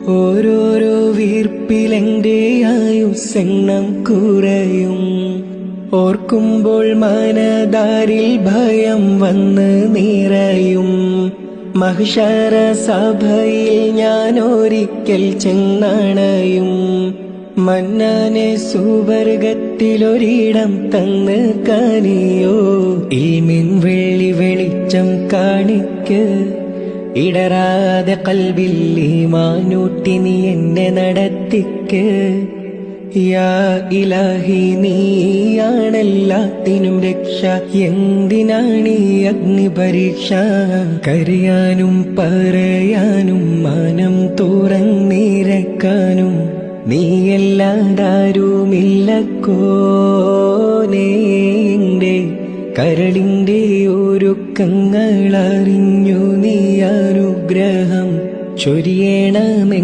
ഓരോരോ വീർപ്പിലെന്റെ ആയുസ്സെണ്ണം കുറയും. ഓർക്കുമ്പോൾ മനതാരിൽ ഭയം വന്ന് നിറയും. മഹ്ശറ സഭയിൽ ഞാൻ ഒരിക്കൽ ചെന്നണയും. മന്നാനെ സുവർഗത്തിലൊരിടം തന്ന് കനിയോ. ഇൽമിൻ വെള്ളി വെളിച്ചം കാണിക്ക്, ഇടറാതെ കൽബിൽ ഈമാനൂട്ടി നീ എന്നെ നടത്തിക്ക്. യാ ഇലാഹി നീയാണെല്ലാത്തിനും രക്ഷ. എന്തിനാണീ അഗ്നി പരീക്ഷ? കരയാനും പറയാനും മാനം തുറന്നിരക്കാനും നീയല്ലാതാരുമില്ലക്കോനേ. എന്റെ കരളിന്റെ ഒരുക്കങ്ങളറിഞ്ഞു നീ അനുഗ്രഹം ചൊരിയണമെ.